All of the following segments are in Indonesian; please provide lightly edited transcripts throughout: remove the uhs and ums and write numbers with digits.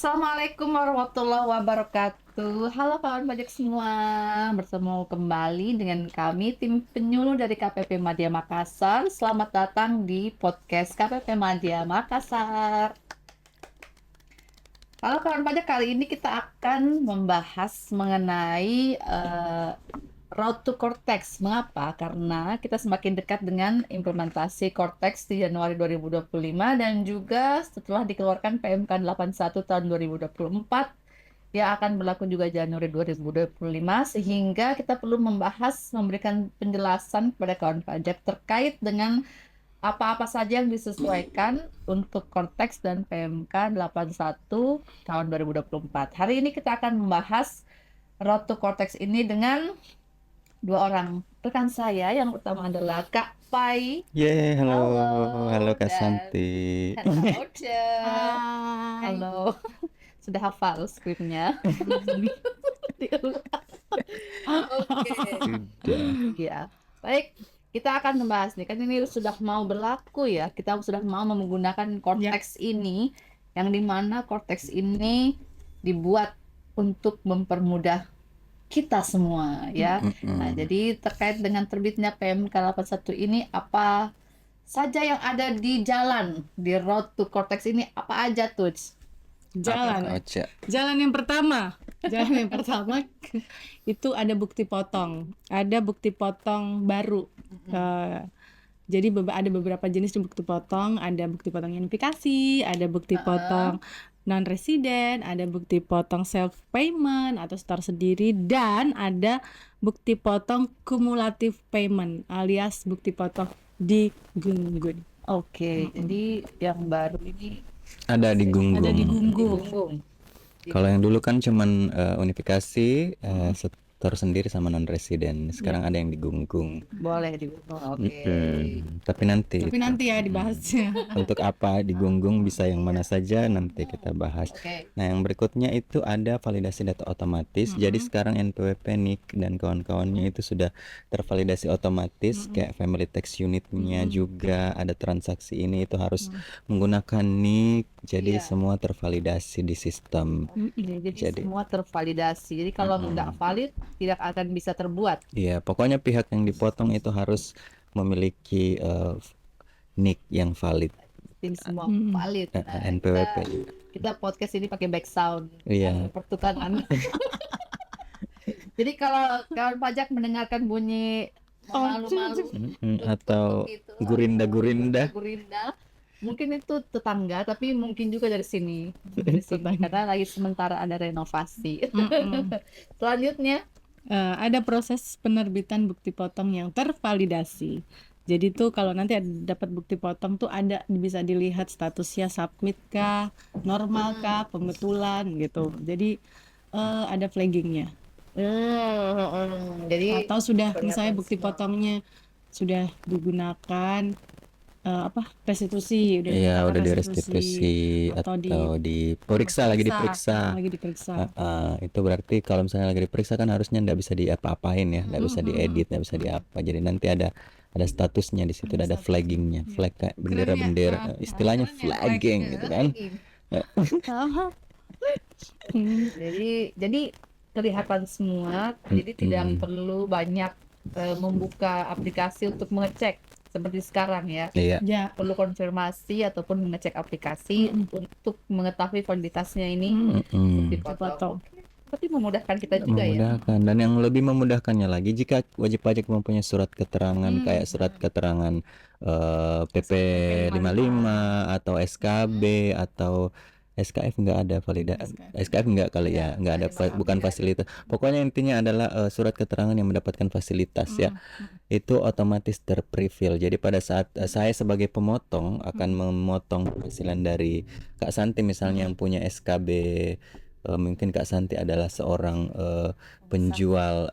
Assalamualaikum warahmatullahi wabarakatuh. Halo kawan pajak semua, bertemu kembali dengan kami tim penyuluh dari KPP Madya Makassar. Selamat datang di podcast KPP Madya Makassar. Halo kawan pajak, kali ini kita akan membahas mengenai Road to Cortex. Mengapa? Karena kita semakin dekat dengan implementasi Cortex di Januari 2025 dan juga setelah dikeluarkan PMK 81 tahun 2024 yang akan berlaku juga Januari 2025, sehingga kita perlu memberikan penjelasan kepada kawan pajak terkait dengan apa-apa saja yang disesuaikan untuk Cortex dan PMK 81 tahun 2024. Hari ini kita akan membahas Road to Cortex ini dengan dua orang rekan saya. Yang utama adalah Kak Pai. Halo, halo Kak Dan Santi. halo Ce. Hai. Halo. Sudah hafal skripnya. Oke. Sudah. Ya. Baik, kita akan membahas nih. Kan ini sudah mau berlaku ya. Kita sudah mau menggunakan Cortex ini, yang dimana Cortex ini dibuat untuk mempermudah kita semua ya. Nah, jadi terkait dengan terbitnya PMK 81 ini, apa saja yang ada di jalan di Road to Cortex ini, apa aja tuh? Jalan. Oca. Jalan yang pertama itu ada bukti potong. Ada bukti potong baru. Jadi ada beberapa jenis bukti potong. Ada bukti potong unifikasi, ada bukti potong non resident, ada bukti potong self payment atau store sendiri, dan ada bukti potong kumulatif payment alias bukti potong digunggun. Oke, jadi yang baru ini Ada di Ada di Gunggung. gunggung. Kalau yang dulu kan cuman unifikasi, setor sendiri sama non resident. Sekarang ada yang di Gunggung. boleh dibuka. Oke. Tapi nanti Tapi nanti ya dibahasnya. untuk apa di Gunggung bisa yang mana saja nanti kita bahas. Oke. Nah, yang berikutnya itu ada validasi data otomatis. Jadi sekarang NPWP NIK dan kawan-kawannya itu sudah tervalidasi otomatis, kayak family tax unitnya juga ada transaksi ini itu harus menggunakan NIK. Jadi Iya. semua tervalidasi di sistem. Jadi semua tervalidasi. Jadi kalau nggak valid, tidak akan bisa terbuat. Iya, pokoknya pihak yang dipotong itu harus memiliki NIK yang valid. Tim semua valid. Nah, NPWP. kita podcast ini pakai back sound. Iya. Pertukaran. Jadi kalau kawan pajak mendengarkan bunyi malu-malu Atau gitu, gurinda-gurinda. gurinda, mungkin itu tetangga, tapi mungkin juga dari sini. Karena lagi sementara ada renovasi. Selanjutnya, Ada proses penerbitan bukti potong yang tervalidasi. Jadi tuh kalau nanti dapat bukti potong tuh bisa dilihat statusnya submit kah, normal kah, pembetulan gitu. Jadi ada flaggingnya. jadi Atau sudah kelihatan misalnya bukti semua. potongnya sudah digunakan restitusi, Iya, dinyatakan udah direstitusi atau diperiksa, lagi diperiksa. Itu berarti kalau misalnya lagi diperiksa kan harusnya nggak bisa diapa-apain ya, nggak bisa diedit, nggak bisa diapa. Jadi nanti ada statusnya di situ, ada flaggingnya, flag kayak bendera-bendera, istilahnya flagging gitu kan. Jadi kelihatan semua. Jadi tidak perlu banyak membuka aplikasi untuk mengecek seperti sekarang ya. Iya. Ya. Perlu konfirmasi ataupun mengecek aplikasi untuk mengetahui validitasnya ini bukti potong. Tapi memudahkan kita juga ya. Memudahkan. Dan yang lebih memudahkannya lagi, jika wajib pajak mempunyai surat keterangan kayak surat keterangan PP 55 atau SKB atau SKF nggak ada validasi. SKF nggak kali ya, nggak ada, bukan fasilitas. Pokoknya intinya adalah surat keterangan yang mendapatkan fasilitas ya. Itu otomatis terprefill. Jadi pada saat saya sebagai pemotong akan memotong penghasilan dari Kak Santi misalnya yang punya SKB, mungkin Kak Santi adalah seorang penjual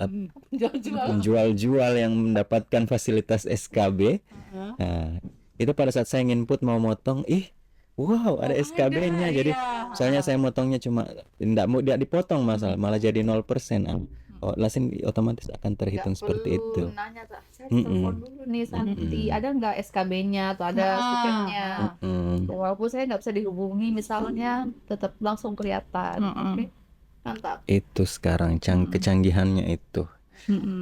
yang mendapatkan fasilitas SKB. Nah, itu pada saat saya input mau motong, wow, ada SKB-nya. Jadi misalnya saya motongnya cuma tidak dipotong malah jadi 0%. langsung otomatis akan Nggak terhitung seperti perlu itu. nanya, saya Mm-mm. telepon dulu nih Santi, Mm-mm. ada nggak SKB-nya atau ada supirnya. Mm-mm. Walaupun saya nggak bisa dihubungi misalnya, tetap langsung kelihatan. Oke, mantap. Itu sekarang kecanggihannya itu.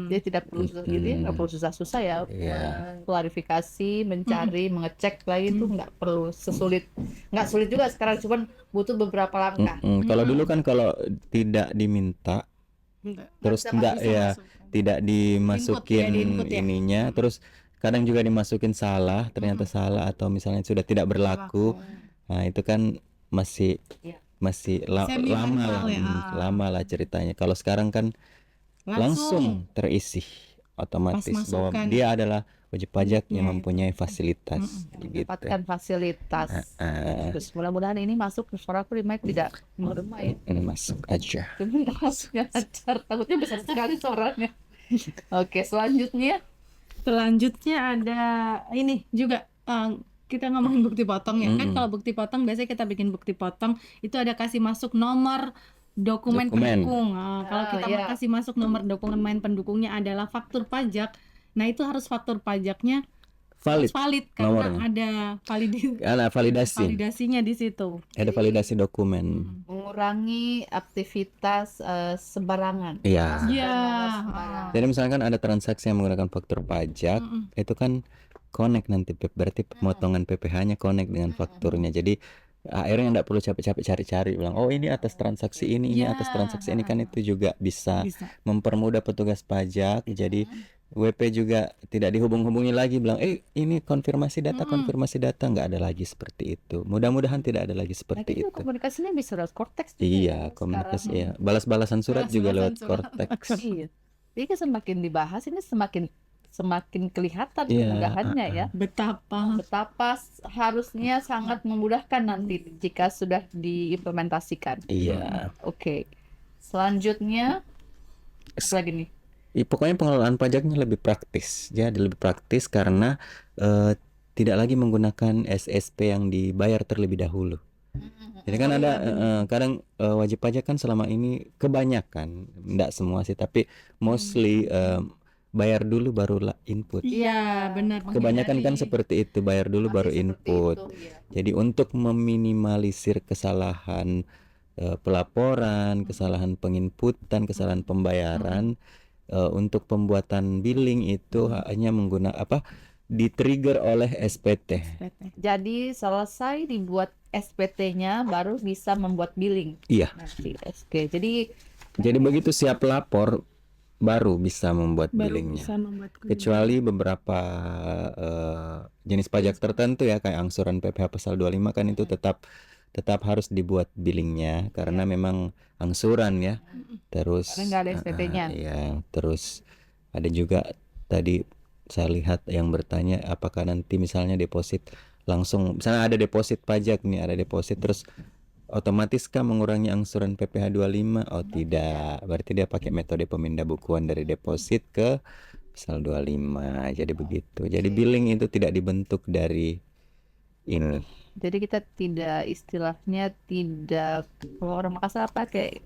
Dia tidak perlu susah gitu ya, nggak perlu susah-susah ya, Iya. klarifikasi, mencari, mengecek lagi itu nggak perlu nggak sulit juga sekarang, cuman butuh beberapa langkah. Kalau dulu kan kalau tidak diminta terus bisa enggak masuk. ya tidak dimasukin Input ya. ininya, terus kadang juga dimasukin salah, ternyata salah atau misalnya sudah tidak berlaku. Nah, itu kan masih Iya. masih Semi lama manual lah, ya. lama lah ceritanya. Kalau sekarang kan langsung terisi otomatis bahwa masukan. dia adalah wajib pajak yang mempunyai fasilitas gitu. Mendapatkan fasilitas. Terus mudah-mudahan ini masuk suaraku di mic tidak meremai. Ini masuk aja. Cuma nggak masuknya lancar, takutnya besar sekali suaranya. Oke, selanjutnya Selanjutnya ada ini juga kita ngomongin bukti potong ya. Kan kalau bukti potong biasanya kita bikin bukti potong itu ada kasih masuk nomor dokumen pendukung. Nah, kalau kita mau kasih masuk nomor dokumen pendukungnya adalah faktur pajak. Nah, itu harus faktur pajaknya harus valid karena nomornya. ada validasinya di situ. Ada validasi dokumen. mengurangi aktivitas sembarangan. Iya. Iya. Jadi misalkan ada transaksi yang menggunakan faktur pajak, itu kan connect nanti berarti pemotongan PPh-nya connect dengan fakturnya. Jadi akhirnya nggak perlu capek-capek cari-cari bilang oh ini atas transaksi ini atas transaksi ini, kan itu juga bisa mempermudah petugas pajak. Jadi WP juga tidak dihubung-hubungi lagi bilang ini konfirmasi data nggak ada lagi seperti itu. Mudah-mudahan tidak ada lagi seperti itu. Komunikasinya bisa lewat Cortex juga Iya, ya komunikasi sekarang. ya. Balas-balasan surat juga lewat Balas-balasan Cortex. Iya. Jadi kan semakin dibahas ini semakin kelihatan Iya, kemudahannya ya. Betapa harusnya sangat memudahkan nanti jika sudah diimplementasikan. Iya. Oke. Selanjutnya apa lagi nih? Pokoknya pengelolaan pajaknya lebih praktis. Jadi lebih praktis karena tidak lagi menggunakan SSP yang dibayar terlebih dahulu. Jadi kan ada kadang wajib pajak kan selama ini kebanyakan, enggak semua sih, tapi mostly bayar dulu barulah input. Iya, benar. Kebanyakan kan seperti itu, bayar dulu baru input. Jadi untuk meminimalisir kesalahan pelaporan, kesalahan penginputan, kesalahan pembayaran, untuk pembuatan billing itu hanya menggunakan di-trigger oleh SPT. Jadi selesai dibuat SPT-nya baru bisa membuat billing. Iya. Nanti. Oke. Jadi begitu siap lapor baru bisa membuat billingnya. Kecuali beberapa jenis pajak tertentu ya, kayak angsuran PPh pasal 25 kan itu tetap harus dibuat billingnya karena memang angsuran ya. Terus karena nggak ada SPT-nya. Iya, terus ada juga tadi saya lihat yang bertanya apakah nanti misalnya deposit langsung, misalnya ada deposit pajak nih, ada deposit terus otomatiskah mengurangi angsuran PPh 25? Oh tidak, berarti dia pakai metode pemindah bukuan dari deposit ke pasal 25. Jadi begitu. Jadi billing itu tidak dibentuk dari ini. Jadi kita istilahnya tidak, kalau orang Makassar pakai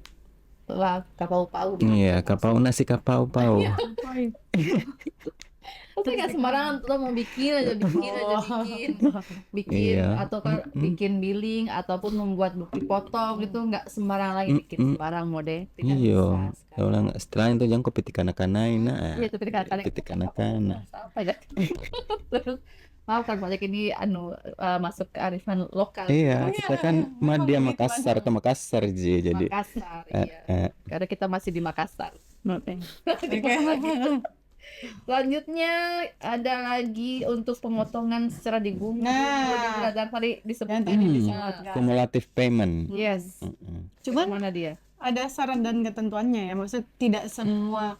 kapau-pau. Iya, nasi kapau-pau. Tapi nggak sembarangan tuh mau bikin Iya. atau bikin billing ataupun membuat bukti potong itu nggak sembarang lagi bikin sembarang mode. Iya. Setelah itu jangan kopi tikana-kana. Iya, kopi tikana-kana. Apa ya? Terus maaf kan pajak ini masuk ke arifan lokal. Iya, kita kan Madya Makassar atau Makassar jadi. Makassar, iya. Karena kita masih di Makassar. Selanjutnya ada lagi untuk pemotongan secara digungung. Dan tadi disebut cumulative payment. Yes. Cuman mana dia? Ada syarat dan ketentuannya ya, maksudnya tidak semua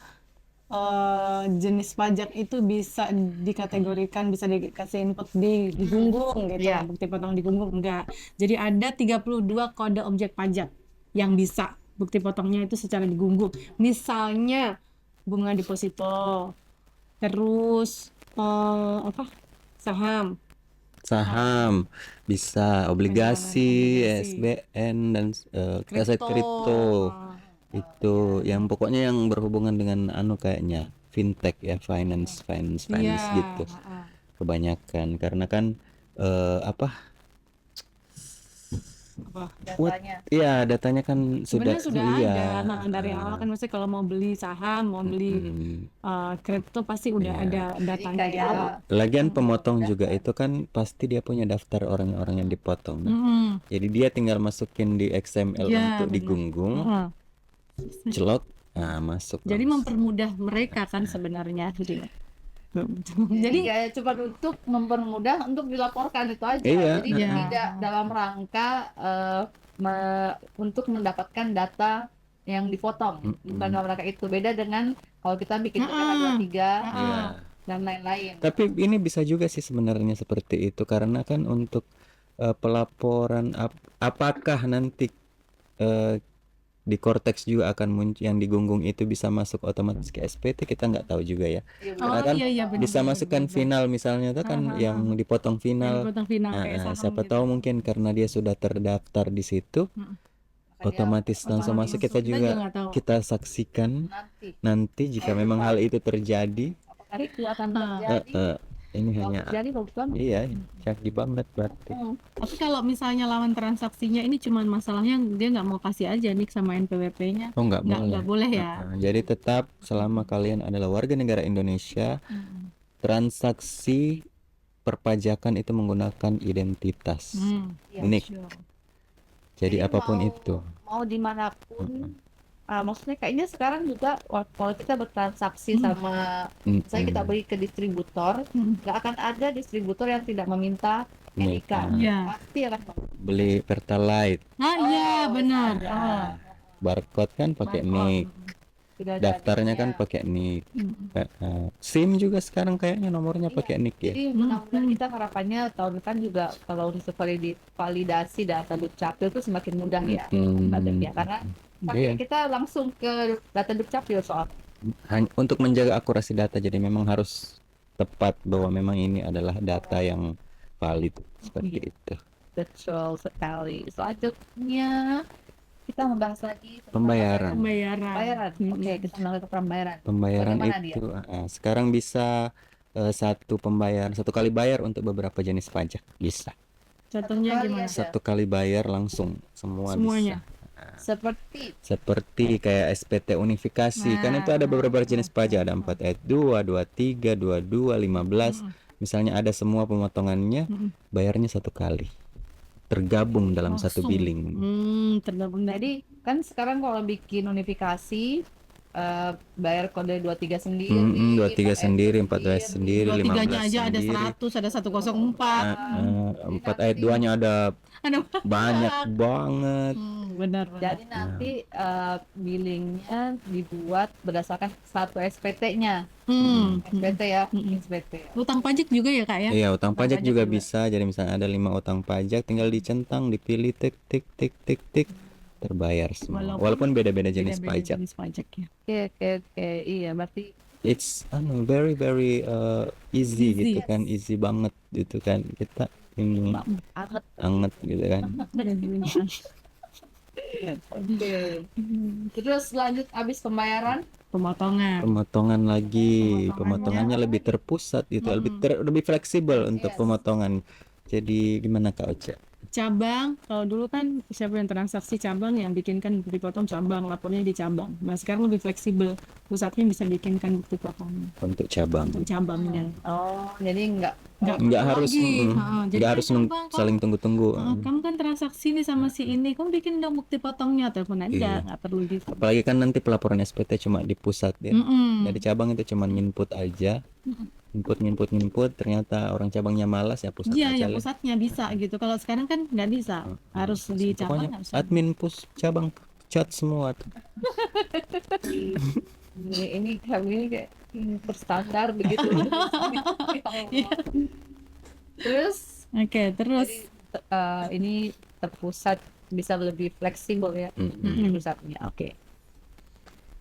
jenis pajak itu bisa dikategorikan, bisa dikasih input digunggung gitu. Bukti potong digunggung enggak. Jadi ada 32 kode objek pajak yang bisa bukti potongnya itu secara digunggung. Misalnya bunga deposito, terus saham bisa, obligasi, SBN dan aset kripto. Itu yang pokoknya yang berhubungan dengan anu kayaknya fintech ya, finance Iya, gitu kebanyakan, karena kan apa apa? datanya. iya datanya kan Sebenarnya sudah iya ada dari awal kan, maksudnya kalau mau beli saham, mau beli kripto pasti udah Iya. ada Jadi datanya di kayak awal. Lagian pemotong juga itu kan pasti dia punya daftar orang-orang yang dipotong. Nah, Mm-mm. jadi dia tinggal masukin di XML Iya, untuk benar. digunggung, Heeh. celok, nah masuk Jadi langsung. mempermudah mereka kan sebenarnya. Jadi Jadi kayak cuma untuk mempermudah untuk dilaporkan itu aja. Iya, Jadi Iya. tidak dalam rangka untuk mendapatkan data yang dipotong. Bukan dalam rangka itu. Beda dengan kalau kita bikin PPh 23 Iya. dan lain-lain. Tapi ini bisa juga sih sebenarnya seperti itu, karena kan untuk pelaporan apakah nanti eh, di Cortex juga akan muncul yang digunggung itu bisa masuk otomatis ke SPT, kita nggak tahu juga ya. Iya, Karena Oh kan iya benar. bisa masukkan final misalnya itu kan yang dipotong Yang final. dipotong final Nah, kayak saham siapa gitu. tahu mungkin karena dia sudah terdaftar di situ, otomatis langsung masuk. Kita juga nggak tahu. kita saksikan nanti nanti jika memang hal itu terjadi. apakah itu akan eh, terjadi? eh, ini Kalau hanya terjadi bagus banget. iya canggih banget berarti. Tapi kalau misalnya lawan transaksinya ini cuman masalahnya dia nggak mau kasih aja nih sama NPWP-nya. Oh nggak boleh. Nggak boleh ya. Jadi tetap selama kalian adalah warga negara Indonesia, transaksi perpajakan itu menggunakan identitas Iya, nik. sure. Jadi apapun mau- itu. mau dimanapun maksudnya kayaknya sekarang juga kalau kita bertransaksi sama misalnya kita beli ke distributor, nggak akan ada distributor yang tidak meminta Nik. NIK. Iya. Pasti akan Beli Pertalite, Iya benar. barcode kan pakai nik, sudah ada. daftarnya kan pakai nik. SIM juga sekarang kayaknya nomornya pakai nik ya. Jadi mudah-mudahan kita harapannya tahun depan juga kalau untuk validasi data Dukcapil itu semakin mudah ya. Ya karena pakai kita langsung ke data Dukcapil soal Untuk menjaga akurasi data, jadi memang harus tepat bahwa memang ini adalah data yang valid seperti itu. betul sekali. Selanjutnya kita membahas lagi tentang Pembayaran. Pembayaran. Oke, kita melakukan pembayaran. Pembayaran Bagaimana itu sekarang bisa satu kali bayar untuk beberapa jenis pajak bisa. Contohnya Kali gimana? aja. Satu kali bayar langsung Semuanya. Seperti kayak SPT unifikasi kan itu ada beberapa jenis pajak, ada 4 ayat 2, 23, 22, 15. Misalnya ada semua pemotongannya, bayarnya satu kali. Tergabung dalam satu Langsung. billing. Tergabung dari. jadi kan sekarang kalau bikin unifikasi bayar kode 23 sendiri, 23 sendiri, 14 sendiri, 23-nya 15 aja ada sendiri. 100, ada 104. 4 ayat 2-nya ada Ada banyak banget. benar. Jadi nanti billingnya dibuat berdasarkan satu SPT-nya. SPT ya, SPT. Utang pajak juga ya kak ya? Iya, utang pajak pajak juga juga. bisa. Jadi misalnya ada 5 utang pajak, tinggal dicentang, dipilih tik tik tik tik tik, terbayar semua. Walaupun beda-beda jenis Beda-beda pajak. jenis pajak ya. Oke, iya berarti It's very very easy gitu kan, easy banget gitu kan. Kita ini anget gitu kan. Oke. Terus lanjut habis pembayaran Pemotongan. Lagi, pemotongannya lebih terpusat gitu, lebih fleksibel untuk pemotongan. Jadi gimana Kak Oce? Cabang, kalau dulu kan siapa yang transaksi cabang yang bikinkan bukti potong cabang, lapornya di cabang. Nah sekarang lebih fleksibel, pusatnya bisa bikinkan bukti potong Untuk cabang. untuk cabangnya. Oh, jadi Nggak harus lagi. Jadi nggak harus cabang, saling tunggu-tunggu. kamu kan transaksi nih sama si ini, kamu bikin dong bukti potongnya, telepon aja, Iya. nggak perlu di. Apalagi kan nanti pelaporan SPT cuma di pusat ya. Dari cabang itu cuma input aja. Input, ternyata orang cabangnya malas ya pusat Iya, aja yang lah. pusatnya bisa gitu. Kalau sekarang kan nggak bisa, harus di cabang. Pokoknya Nggak bisa. admin cabang cat semua tuh. ini kami kayak berstandar begitu. Terus Oke, terus jadi, ini terpusat bisa lebih fleksibel ya pusatnya. Oke.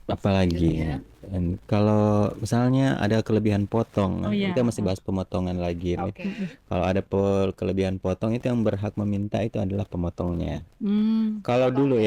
Apalagi ya. Dan kalau misalnya ada kelebihan potong, Oh iya. kita masih bahas pemotongan lagi nih. Oke. Kalau ada kelebihan potong itu yang berhak meminta itu adalah pemotongnya. Hmm. Kalau dulu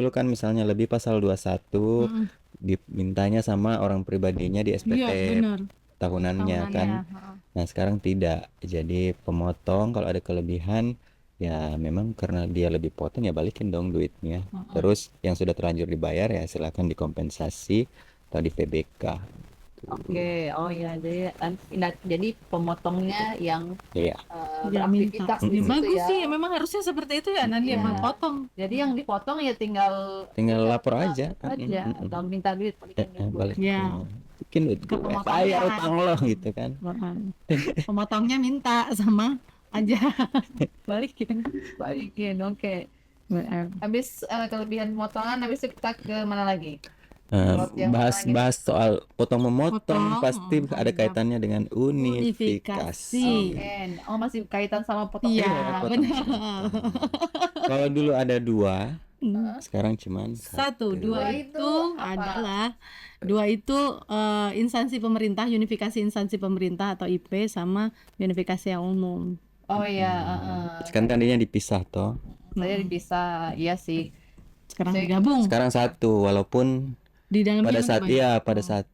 kan misalnya lebih pasal 21 Mm-mm. dimintanya sama orang pribadinya di SPT Iya, benar. tahunannya kan. Tahunannya. Nah, sekarang tidak. Jadi pemotong kalau ada kelebihan ya memang karena dia lebih potong ya balikin dong duitnya. Terus yang sudah terlanjur dibayar ya silakan dikompensasi atau di PBK. Oke, oh ya, jadi pemotongnya yang Iya. Dia minta. beraktivitas Ya, di situ bagus ya. sih, memang harusnya seperti itu ya, nanti Iya. emang potong. Jadi yang dipotong ya tinggal Lapor aja. atau minta duit, balikin duit gue. Balik. Ya. Bikin duit gue, Kepemotongan. bayar utang lo gitu kan. Pemotongnya minta sama aja balikin. Balikin, oke. Benar. Habis kelebihan pemotongan, habis itu kita ke mana lagi? Bahas soal potong memotong Potong, pasti ada ada. kaitannya dengan unifikasi. Unifikasi. Oke. Oh, masih kaitan sama potong. Iya, potong. benar. Kalau dulu ada 2, Hmm. sekarang cuman Satu, dua Dua itu itu apa? adalah dua itu instansi pemerintah, unifikasi instansi pemerintah atau IP sama unifikasi yang umum. Oh iya, Sekarang tadinya dipisah toh. saya bisa, iya sih. Sekarang digabung Sekarang satu, walaupun di dalamnya pada saat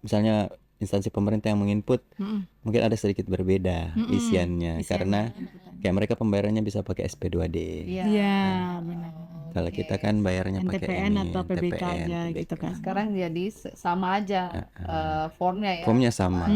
misalnya instansi pemerintah yang menginput mungkin ada sedikit berbeda isiannya karena kayak mereka pembayarannya bisa pakai SP2D. Iya, benar. Kalau kita kan bayarnya pakai NTPN ini, atau PBK TPN, aja PBK. gitu kan. Sekarang jadi sama aja formnya ya. Formnya sama.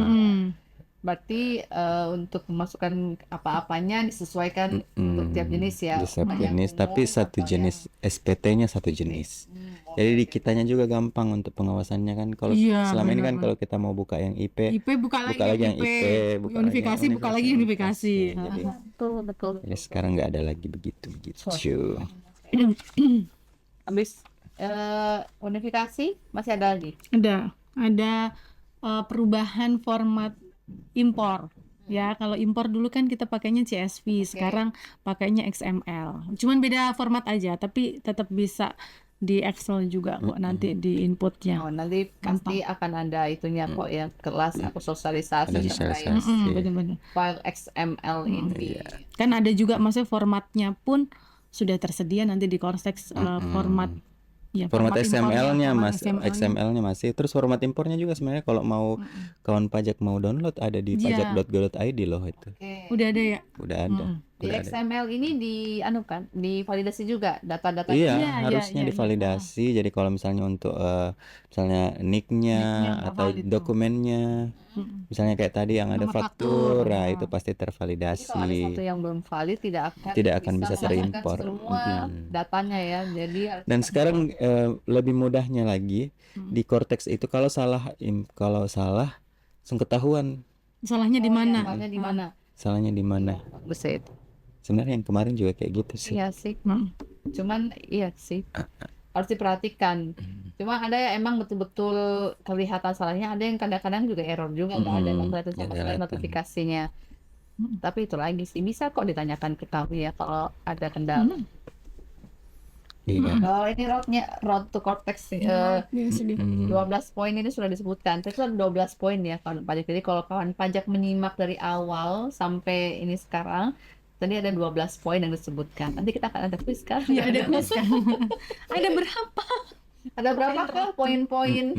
Berarti untuk memasukkan apa-apanya disesuaikan untuk tiap jenis ya. Di setiap Yang jenis, umum tapi satu atau jenis SPT-nya satu jenis. Jadi di kitanya juga gampang untuk pengawasannya kan. Kalau Iya, selama ini kan benar. kalau kita mau buka yang IP, IP buka lagi yang IP, buka lagi unifikasi yang buka lagi unifikasi. Jadi, betul. jadi sekarang nggak ada lagi begitu. Habis unifikasi masih ada lagi. Ada perubahan format impor. Ya, kalau impor dulu kan kita pakainya CSV, sekarang pakainya XML. Cuman beda format aja, tapi tetap bisa di Excel juga kok nanti di inputnya. Oh, nanti pasti akan ada itunya kok ya, kelas atau sosialisasi Ada terkait sosialisasi. Benar-benar. file XML ini. Kan ada juga maksudnya formatnya pun sudah tersedia nanti di Cortex format ya, Format XML-nya format XML-nya masih. Terus format impornya juga sebenarnya kalau mau kawan pajak mau download ada di Iya. pajak.go.id loh itu. Oke. udah ada ya. Udah ada. Di Udah ada. XML ini divalidasi juga data-data. Iya, Iya, harusnya iya. divalidasi. Jadi kalau misalnya untuk misalnya nick-nya atau valid tuh. dokumennya, misalnya kayak tadi yang ada Nomor faktur, faktur. nah itu pasti Jadi kalau ada tervalidasi. satu yang belum valid tidak akan bisa memasukkan terimpor. semua datanya ya. Jadi harus Dan sekarang lebih mudahnya lagi di Cortex itu kalau salah langsung ketahuan Salahnya di mana? salahnya di mana? salahnya di mana. Buset. Sebenarnya yang kemarin juga kayak gitu sih. Iya sih. Cuman iya sih. Harus diperhatikan. Cuma ada yang emang betul-betul kelihatan salahnya, ada yang kadang-kadang juga error juga, nggak ada yang kelihatan sama sekali notifikasinya. Tapi itu lagi sih, bisa kok ditanyakan ke kami ya kalau ada kendala. Iya. Kalau ini road to Cortex 12 poin ini sudah disebutkan. Tapi itu ada 12 poin ya kawan pajak. Jadi kalau kawan pajak menyimak dari awal sampai ini sekarang, tadi ada 12 poin yang disebutkan. Nanti kita akan ada quiz kan? Ya ada quiz kan. Ada berapa? Ada berapa kah poin-poin?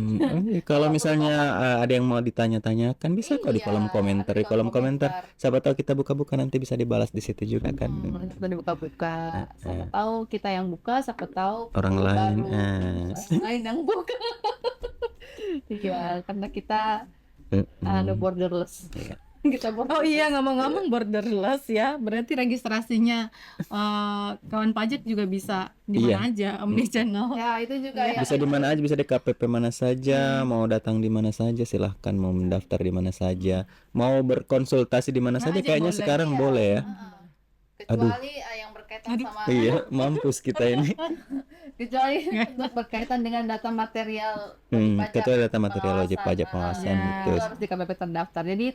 Kalau misalnya ada yang mau ditanya-tanyakan bisa kok di kolom komentar. Di kolom komentar, siapa tahu kita buka-buka nanti bisa dibalas di situ juga kan. Kita dibuka-buka. Siapa tahu kita yang buka, siapa tahu Orang lain. orang lain yang buka. Iya, karena kita borderless. Kita Oh iya, ngomong-ngomong borderless ya, berarti registrasinya kawan pajak juga bisa di mana aja, omnichannel. Ya, itu juga ya. Bisa di mana aja, bisa di KPP mana saja, mau datang di mana saja silahkan, mau mendaftar di mana saja, mau berkonsultasi di mana saja, kayaknya boleh, sekarang iya. boleh ya. Kecuali yang berkaitan sama Iya, mampus kita ini. kecuali untuk berkaitan dengan data material wajib pajak Ketua data material wajib pajak pengawasan Ya. itu. itu harus di KPP terdaftar. Jadi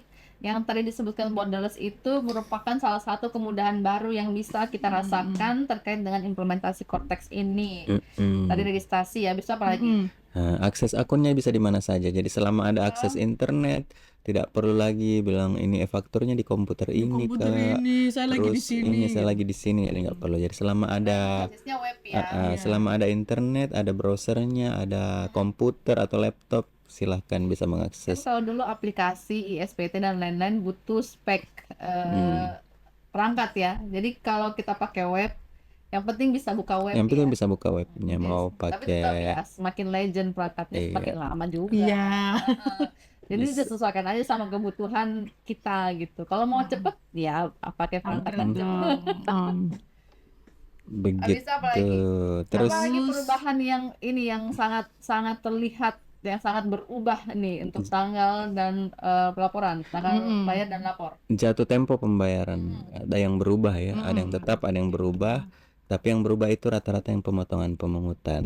yang tadi disebutkan borderless itu merupakan salah satu kemudahan baru yang bisa kita rasakan terkait dengan implementasi Cortex ini. Tadi registrasi ya, bisa apa lagi? Nah, akses akunnya bisa di mana saja. Jadi selama ada akses internet, tidak perlu lagi bilang ini e-fakturnya di komputer ini Komputer Kak. ini saya lagi di Terus sini. ini saya lagi di sini, jadi nggak perlu. Jadi selama ada Aksesnya web ya. selama ada internet, ada browsernya, ada komputer atau laptop, silahkan bisa mengakses. Kalau dulu aplikasi ISPT dan lain-lain butuh spek perangkat ya. Jadi kalau kita pakai web, yang penting bisa buka web Yang penting ya. bisa buka webnya, mau Tapi tetap pakai ya, semakin legend perangkatnya Iya. semakin lama juga. Iya. Jadi disesuaikan aja sama kebutuhan kita gitu. Kalau mau cepet ya pakai perangkat yang cepet. begitu. Habis apa lagi? Terus Apa lagi perubahan yang ini yang sangat sangat terlihat, yang sangat berubah nih untuk tanggal dan pelaporan, tanggal bayar dan lapor. jatuh tempo pembayaran ada yang berubah ya, ada yang tetap, ada yang berubah. Tapi yang berubah itu rata-rata yang pemotongan pemungutan.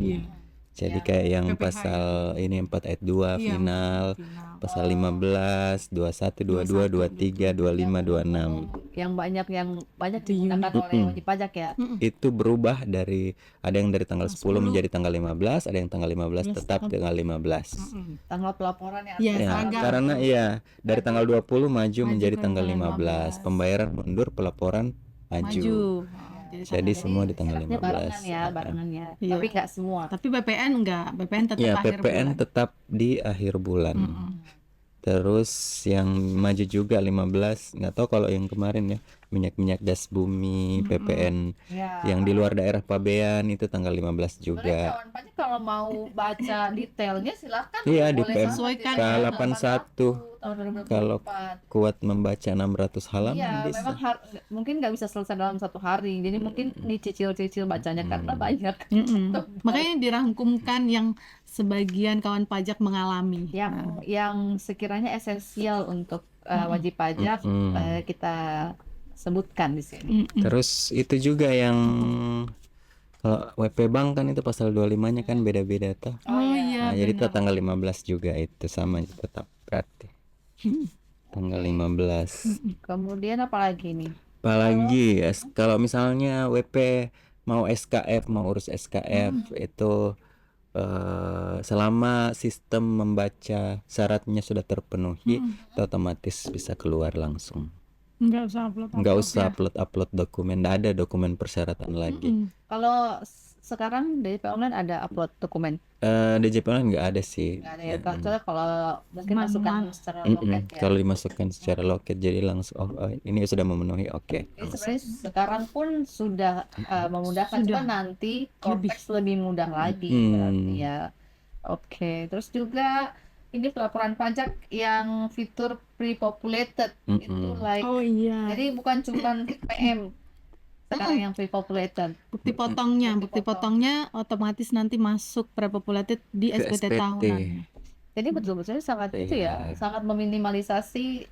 Jadi kayak yang pasal ini 4 ayat 2 final, pasal 15, 21, 22, 23, 25, 26. Yang banyak digunakan oleh wajib pajak ya. Itu berubah dari ada yang dari tanggal 10 menjadi tanggal 15, ada yang tanggal 15 tetap tanggal 15. Tanggal pelaporan yang Iya, Ya, agak karena dari tanggal 20 maju menjadi tanggal 15. Pembayaran mundur, pelaporan maju. Jadi semua di tanggal syaratnya barengan 15. ya, barengannya. Iya. Tapi nggak semua. Tapi BPN enggak, BPN tetap Ya, akhir PPN bulan. tetap di akhir bulan. Terus yang maju juga 15, nggak tahu kalau yang kemarin ya, minyak-minyak gas bumi, PPN Ya. yang di luar daerah pabean itu tanggal 15 Sebenarnya juga. kawan pajak kalau mau baca detailnya silahkan. Iya, di boleh PM sesuaikan K ya, 81. tahun 2024. Kalau kuat membaca 600 halaman Iya, bisa. memang mungkin nggak bisa selesai dalam satu hari. Jadi mungkin dicicil-cicil bacanya karena banyak. Makanya dirangkumkan yang sebagian kawan pajak mengalami. Yang sekiranya esensial untuk wajib pajak kita sebutkan di sini. Terus itu juga yang kalau WP Bank kan itu pasal 25-nya kan beda-beda tuh. Oh iya, Nah, jadi itu tanggal 15 juga itu sama tetap berarti. Tanggal 15. Kemudian apa lagi nih? Apalagi kalau misalnya WP mau SKF, mau urus SKF itu selama sistem membaca syaratnya sudah terpenuhi, itu otomatis bisa keluar langsung. Enggak usah upload. Nggak usah upload dokumen, nggak ada dokumen persyaratan lagi. Kalau sekarang DJP online ada upload dokumen? DJP online nggak ada sih. Nggak ada ya. Kecuali kalau mungkin masukkan secara loket ya. Kalau dimasukkan secara loket jadi langsung ini sudah memenuhi, oke. Jadi sebenarnya sekarang pun sudah memudahkan, cuma nanti konteks lebih mudah lagi berarti ya. Oke, terus juga ini pelaporan pajak yang fitur pre-populated itu like. Oh iya. Jadi bukan cuma PM sekarang yang pre-populated. Bukti potongnya otomatis nanti masuk pre-populated di Ke SPT SPT. tahunan. Jadi betul-betul sangat itu ya, sangat meminimalisasi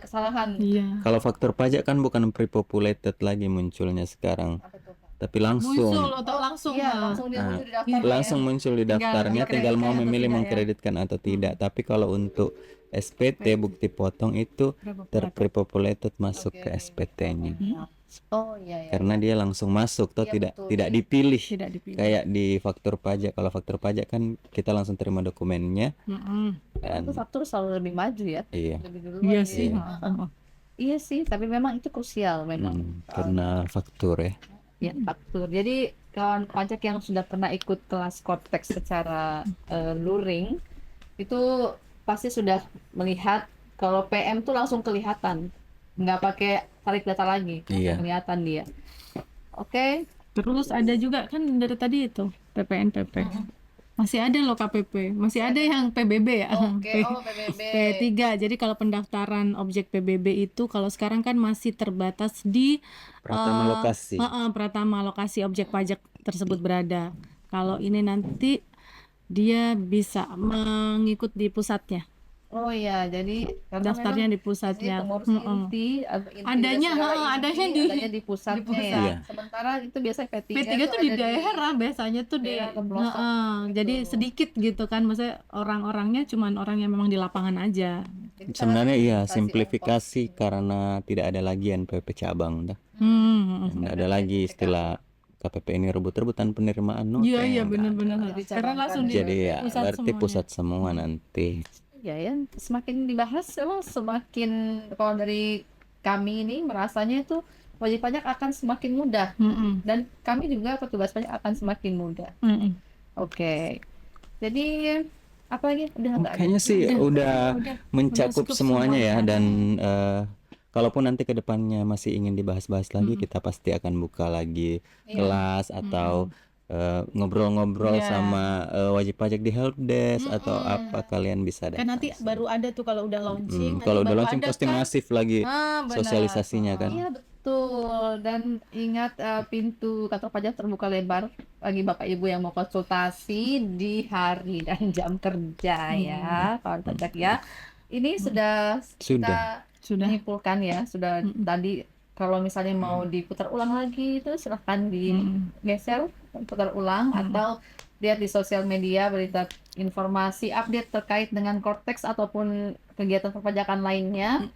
kesalahan. Iya. Kalau faktur pajak kan bukan pre-populated lagi munculnya sekarang, Apa tuh, Pak? tapi langsung atau langsung. Iya, langsung dia muncul di daftar. langsung muncul di daftarnya, tinggal mau memilih mengkreditkan atau tidak. Tapi kalau untuk SPT bukti potong itu ter-pre-populated masuk ke SPT-nya. Oh iya ya. Karena dia langsung masuk atau Iya, betul. tidak dipilih. Tidak dipilih. Kayak di faktur pajak. Kalau faktur pajak kan kita langsung terima dokumennya dan Itu faktur selalu lebih maju ya. iya. Lebih dulu Iya lagi. sih. Iya sih, tapi memang itu krusial memang. Karena faktur ya. Ya, faktur. Jadi kawan pajak yang sudah pernah ikut kelas Cortex secara luring itu pasti sudah melihat kalau PM tuh langsung kelihatan, nggak pakai tarik data lagi, Iya. kelihatan dia. Oke. Terus ada juga kan dari tadi itu PPN PP. Masih ada loh KPP, masih ada yang PBB ya. Oke, oh PBB. P3. Jadi kalau pendaftaran objek PBB itu kalau sekarang kan masih terbatas di Pratama lokasi. Pratama lokasi objek pajak tersebut berada. Kalau ini nanti dia bisa mengikut di pusatnya. Oh ya, jadi karena Daftarnya memang di pusatnya. pengurus Mm-mm. inti atau inti Adanya, dan segala adanya inti di adanya di pusatnya pusat. ya. Iya. Sementara itu biasanya P3 P3 tuh tuh di ada di daerah biasanya tuh di daerah atau pelosok jadi gitu. sedikit gitu kan, maksudnya orang-orangnya cuman orang yang memang di lapangan aja. Jadi sangat Sebenarnya iya minimalisasi ongkos. simplifikasi karena tidak ada lagi NPWP cabang dah. Hmm. Nggak ada lagi istilah KPP ini rebut-rebutan penerimaan Iya, iya, nggak ada. benar-benar. Jadi Karena cabangkan langsung di Jadi ya pusat berarti semuanya. pusat semua nanti. Ya ya, semakin dibahas emang semakin kalau dari kami ini merasanya itu wajib pajak akan semakin mudah Mm-mm. dan kami juga petugas pajak akan semakin mudah. Mm-mm. Oke. Jadi apa lagi? Udah nggak ada. Kayaknya sih udah Udah mencakup cukup semuanya ya, semuanya. dan kalaupun nanti ke depannya masih ingin dibahas-bahas lagi, kita pasti akan buka lagi Iya. kelas atau ngobrol-ngobrol Iya. sama wajib pajak di helpdesk atau apa, kalian bisa Kan nanti datang. baru ada tuh kalau udah launching. Kalau udah baru launching ada pasti kan? masif lagi Benar. sosialisasinya kan. Iya betul, dan ingat pintu kantor pajak terbuka lebar bagi Bapak Ibu yang mau konsultasi di hari dan jam kerja ya, kawan pajak ya. Ini sudah kita Sudah. menyimpulkan ya, sudah tadi kalau misalnya mau diputar ulang lagi itu silahkan digeser, putar ulang atau lihat di sosial media berita informasi update terkait dengan Cortex ataupun kegiatan perpajakan lainnya.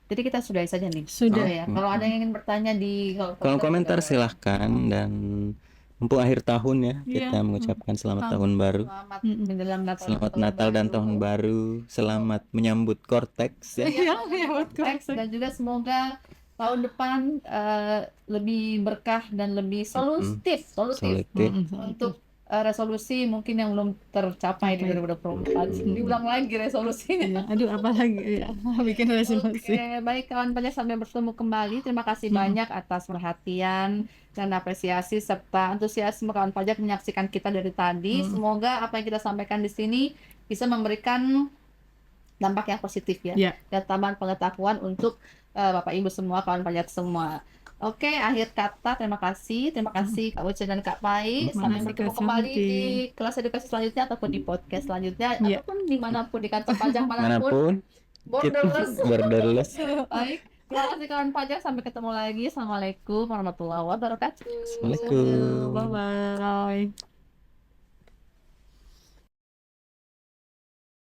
Jadi kita sudahi saja nih. Sudah. Ya. Kalau ada yang ingin bertanya di Kolom komentar silahkan, dan mumpung akhir tahun ya, Iya. kita mengucapkan selamat tahun baru. Selamat menjelang Natal. Selamat Natal dan tahun baru. Selamat menyambut Cortex ya. Iya, ya buat Cortex, dan juga semoga tahun depan lebih berkah dan lebih solutif Solutif. untuk resolusi mungkin yang belum tercapai di 2024. Diulang lagi resolusinya. Iya. Aduh, apalagi ya, bikin resolusi. Oke, baik kawan pajak, sampai bertemu kembali. Terima kasih banyak atas perhatian dan apresiasi serta antusiasme kawan pajak menyaksikan kita dari tadi. Semoga apa yang kita sampaikan di sini bisa memberikan dampak yang positif ya, Ya. dan tambahan pengetahuan untuk Bapak Ibu semua, kawan pajak semua. Oke, akhir kata terima kasih Kak Uce dan Kak Pai. Sampai bertemu kembali di kelas edukasi selanjutnya ataupun di podcast selanjutnya Ya. ataupun dimanapun di kantor pajak manapun. Manapun Borderless. borderless. Baik, terima kasih kawan pajak. Sampai ketemu lagi. Assalamualaikum warahmatullahi wabarakatuh. Assalamualaikum. Bye-bye.